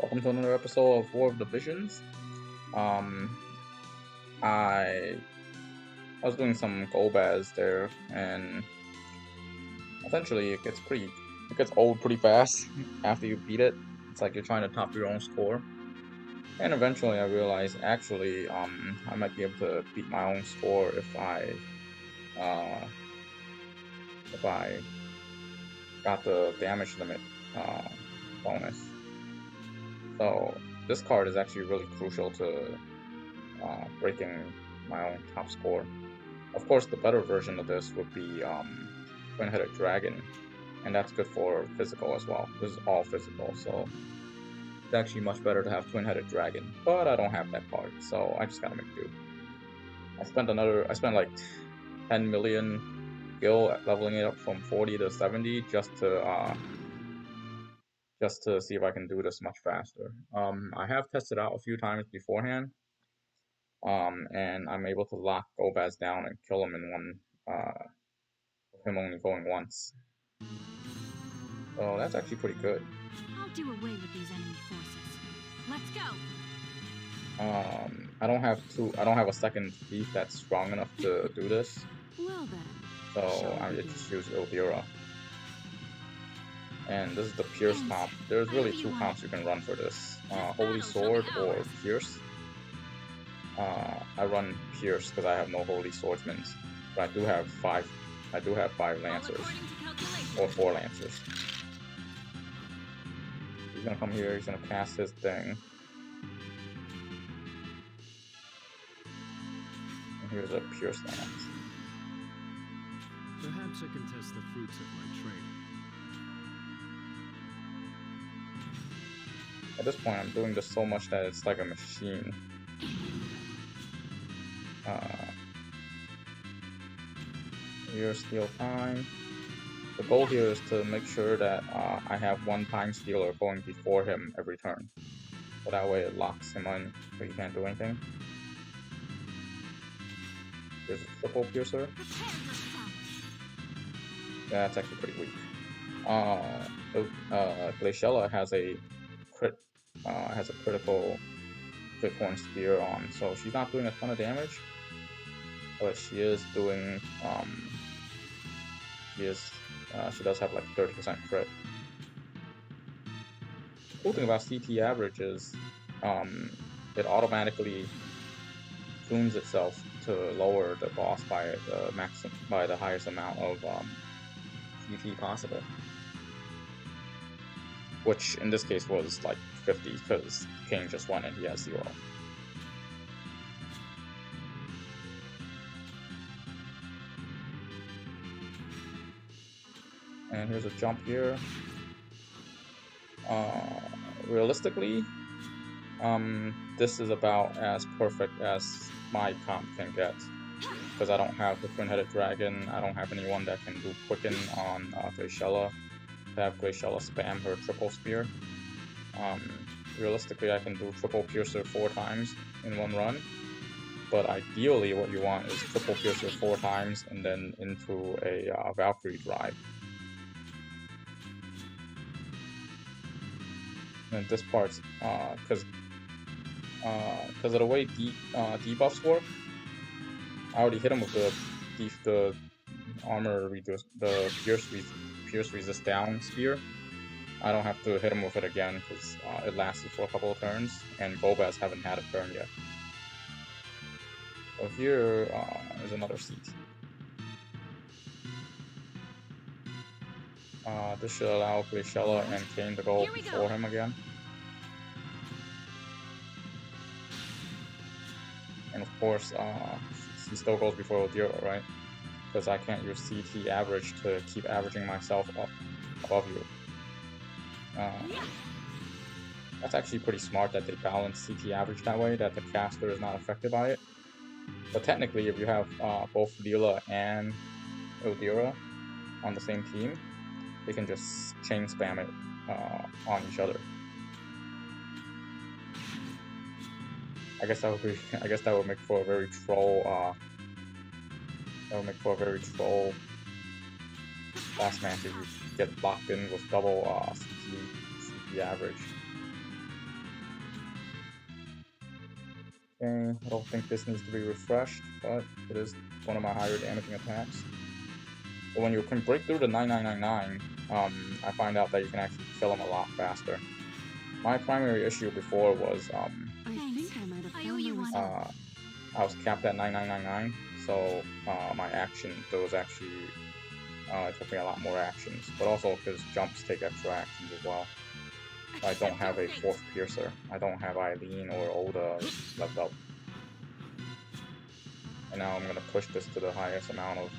Welcome to another episode of War of the Visions. Um, I I was doing some Golbez there, and essentially it gets old pretty fast after you beat it. It's like you're trying to top your own score, and eventually I realized actually I might be able to beat my own score uh if I got the damage limit uh bonus. So this card is actually really crucial to breaking my own top score. Of course, the better version of this would be Twin-Headed Dragon, and that's good for physical as well. This is all physical, so it's actually much better to have Twin-Headed Dragon. But I don't have that card, so I just gotta make do. I spent like 10 million gil leveling it up from 40 to 70 just to see if I can do this much faster. I have tested out a few times beforehand, and I'm able to lock Golbez down and kill him in one, with him only going once. So that's actually pretty good. I'll do away with these enemy forces. Let's go! I don't have a second thief that's strong enough to do this. Well then. So I just use Ildira. And this is the Pierce comp. There's really two comps you can run for this. Holy Sword or Pierce. I run Pierce because I have no Holy Swordsmen. But I do have five Lancers. Or 4 Lancers. He's gonna come here, he's gonna cast his thing. And here's a Pierce Lance. Perhaps I can test the fruits of my training. At this point, I'm doing this so much that it's like a machine. Here's steal time. The goal here is to make sure that I have one time stealer going before him every turn. So that way it locks him in so he can't do anything. There's a triple piercer. Yeah, that's actually pretty weak. Glaciella has a critical Bitcoin spear on, so she's not doing a ton of damage, but she is doing she does have like 30% crit. Cool thing about CT average is it automatically tunes itself to lower the boss by the highest amount of CT possible, which in this case was like 50 because King just won and he has 0. And here's a jump here. Realistically, this is about as perfect as my comp can get, because I don't have the Twin-Headed Dragon, I don't have anyone that can do Quicken on Glaciella, to have Glaciella spam her triple spear. Realistically, I can do triple Piercer 4 times in one run, but ideally what you want is triple Piercer 4 times and then into a Valkyrie drive. And this part's because of the way debuffs work, I already hit him with the armor reduce, the pierce resist down spear. I don't have to hit him with it again because it lasted for a couple of turns, and Golbez haven't had a turn yet. So here is another CT. This should allow Glaciella and Kane to go before him again. And of course, he still goes before Ildira, right? Because I can't use CT average to keep averaging myself up above you. That's actually pretty smart that they balance CT average that way, that the caster is not affected by it. But technically, if you have both Leela and Ildira on the same team, they can just chain spam it on each other. I guess that would make for a very troll. That would make for a very troll last match if you get locked in with double CT average. Okay, I don't think this needs to be refreshed, but it is one of my higher damaging attacks. But when you can break through the 9999, I find out that you can actually kill him a lot faster. My primary issue before was I think I might have found you one. I was capped at 9999, so my action, there was actually, it took me a lot more actions, but also because jumps take extra actions as well. I don't have a 4th Piercer. I don't have Eileen or Oda left up. And now I'm going to push this to the highest amount of...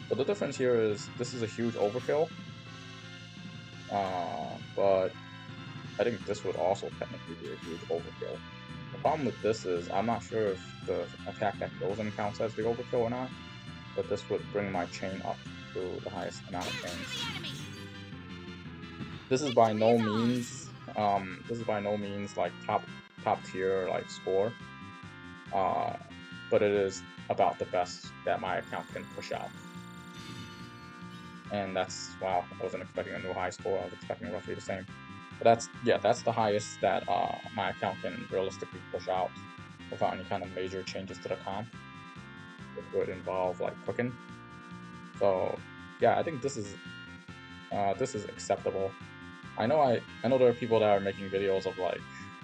But the difference here is this is a huge overkill. But I think this would also technically be a huge overkill. The problem with this is I'm not sure if the attack that kills him counts as the overkill or not, but this would bring my chain up to the highest amount of chains. This is by no means like top tier like score, but it is about the best that my account can push out. And that's, wow, I wasn't expecting a new high score. I was expecting roughly the same. But that's the highest that my account can realistically push out without any kind of major changes to the comp, which would involve like cooking. So yeah, I think this is acceptable. I know there are people that are making videos of like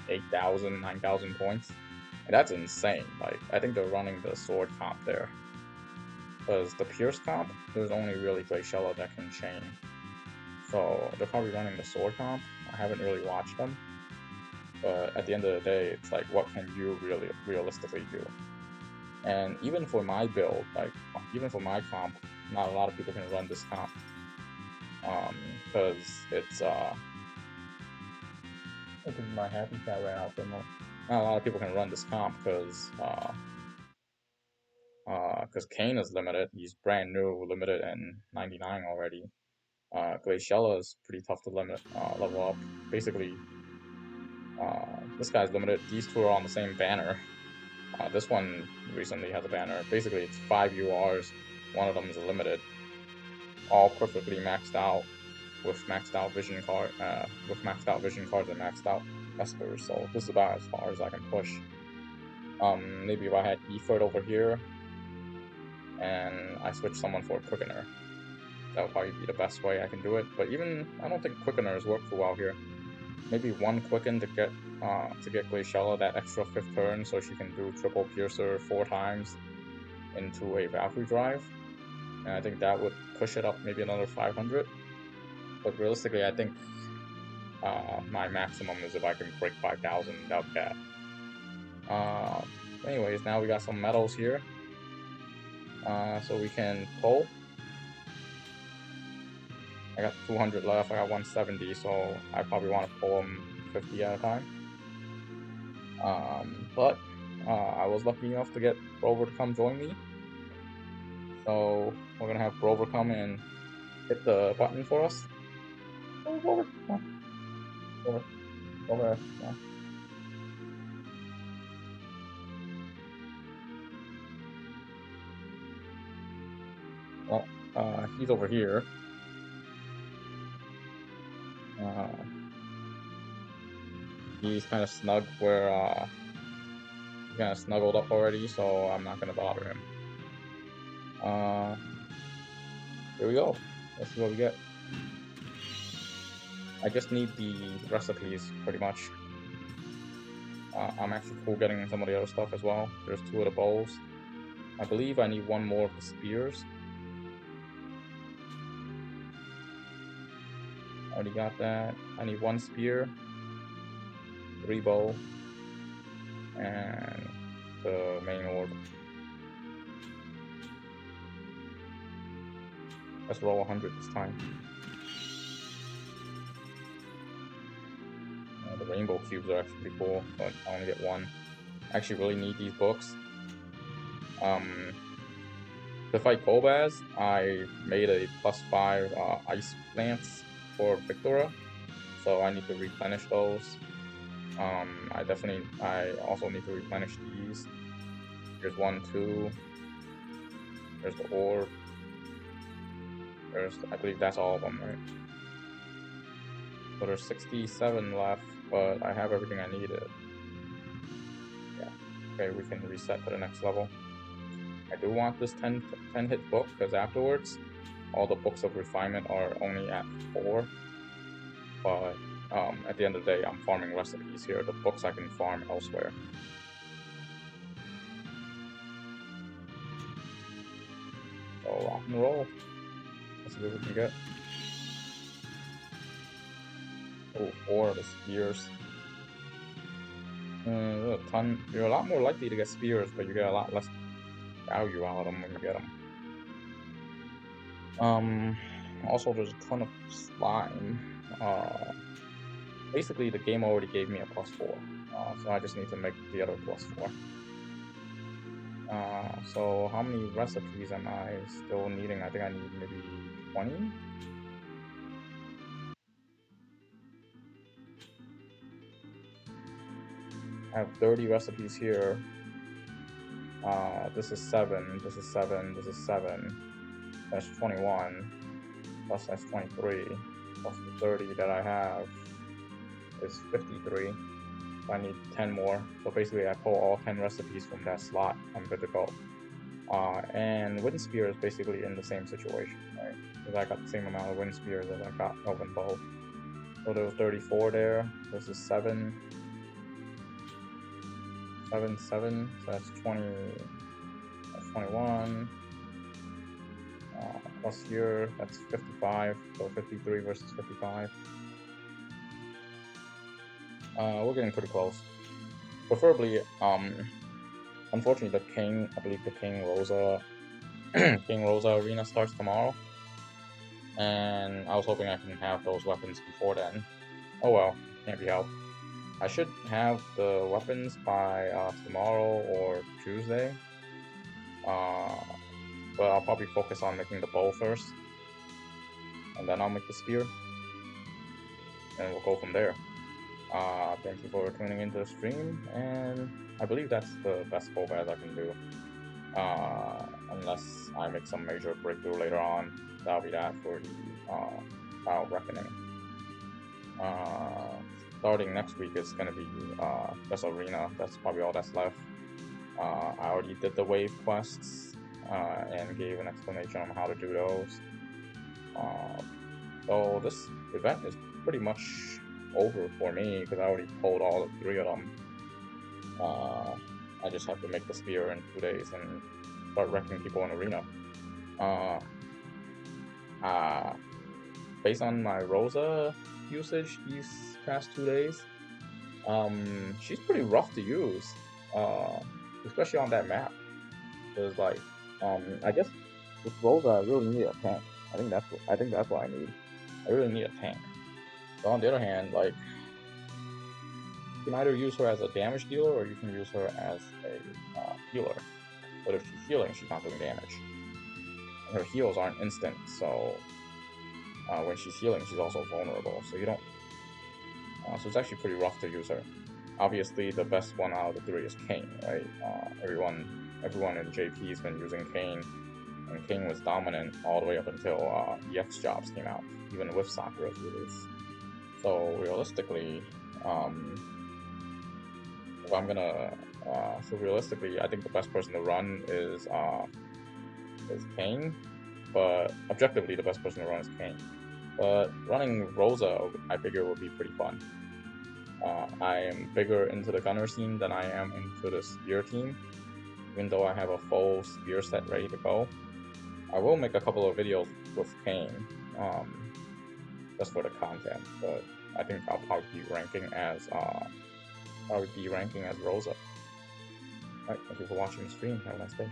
8,000, 9,000 points, and that's insane. Like, I think they're running the sword comp there, because the Pierce comp, there's only really Glaciella that can chain. So they're probably running the sword comp. I haven't really watched them, but at the end of the day, it's like, what can you really realistically do? And even for my build, like even for my comp, not a lot of people can run this comp, because it's I think my happy cat ran out for more. Not a lot of people can run this comp because Kane is limited. He's brand new, limited and 99 already. Glaciella is pretty tough to level up. Basically, this guy's limited. These two are on the same banner. This one recently has a banner. Basically, it's 5 URs. One of them is a limited. All perfectly maxed out with maxed out vision cards and maxed out Espers. So this is about as far as I can push. Maybe if I had Eford over here and I switch someone for a Quickener, that would probably be the best way I can do it. But even I don't think Quickeners work too well here. Maybe one Quicken to get Glaciella that extra 5th turn, so she can do triple Piercer 4 times into a Valkyrie drive, and I think that would push it up maybe another 500. But realistically, I think my maximum is if I can break 5,000 without that. Anyways, now we got some medals here, so we can pull. I got 200 left. I got 170, so I probably want to pull them 50 at a time. But I was lucky enough to get Rover to come join me, so we're gonna have Rover come and hit the button for us. Oh, Rover, come on. Rover, come on. Well, he's over here. He's kind of snug where he's kind of snuggled up already, so I'm not gonna bother him. Here we go. Let's see what we get. I just need the recipes, pretty much. I'm actually cool getting some of the other stuff as well. There's 2 of the bowls. I believe I need 1 more of the spears. Already got that. I need 1 spear, 3 bow, and the main orb. Let's roll 100 this time. The rainbow cubes are actually pretty cool, but I only get 1. I actually really need these books. To fight Golbez, I made a +5 ice lance for Victora, so I need to replenish those. I also need to replenish these. There's 1, 2. There's the orb. I believe that's all of them, right? So there's 67 left, but I have everything I needed. Yeah. Okay, we can reset to the next level. I do want this 10 hit book because afterwards, all the books of refinement are only at 4. But at the end of the day, I'm farming recipes here. The books I can farm elsewhere. So rock and roll. Let's see what we can get. Oh, 4 of the spears. A ton. You're a lot more likely to get spears, but you get a lot less value out of them when you get them. Also, there's a ton of slime. Basically, the game already gave me a +4, so I just need to make the other +4. So how many recipes am I still needing? I think I need maybe 20? I have 30 recipes here. This is 7, this is 7, this is 7. That's 21, plus that's 23, plus the 30 that I have is 53. So I need 10 more. So basically I pull all 10 recipes from that slot, I'm good to go. And wind spear is basically in the same situation, right? Because I got the same amount of wind spears as I got elven bow. So there was 34 there. This is 7. 7, 7. So that's 20. That's 21. Plus here, that's 55. So 53 versus 55. We're getting pretty close. Preferably, unfortunately, the King, I believe the King Rosa, King Rosa arena starts tomorrow, and I was hoping I can have those weapons before then. Oh well, can't be helped. I should have the weapons by tomorrow or Tuesday, but I'll probably focus on making the bow first, and then I'll make the spear, and we'll go from there. Thank you for tuning into the stream, and I believe that's the best Golbez I can do. Unless I make some major breakthrough later on, that'll be that for the Wild Reckoning. Starting next week is gonna be just arena. That's probably all that's left. I already did the wave quests and gave an explanation on how to do those. So this event is pretty much over for me because I already pulled all 3 of them. I just have to make the spear in 2 days and start wrecking people in arena. Based on my Rosa usage these past 2 days, she's pretty rough to use, especially on that map. Because like, I guess with Rosa I really need a tank. I think that's what I need. I really need a tank. But on the other hand, like, you can either use her as a damage dealer or you can use her as a healer. But if she's healing, she's not doing damage. And her heals aren't instant, so when she's healing, she's also vulnerable. So you don't. So it's actually pretty rough to use her. Obviously, the best one out of the 3 is Kayn, right? Everyone in JP has been using Kayn, and Kayn was dominant all the way up until EX jobs came out, even with Sakura's release. So realistically, if I'm gonna, I think the best person to run is Kayn, but objectively the best person to run is Kayn. But running Rosa, I figure would be pretty fun. I am bigger into the gunner scene than I am into the spear team, even though I have a full spear set ready to go. I will make a couple of videos with Kayn, just for the content, but I think I'll probably be ranking as Rosa. Alright, thank you for watching the stream. Have a nice day.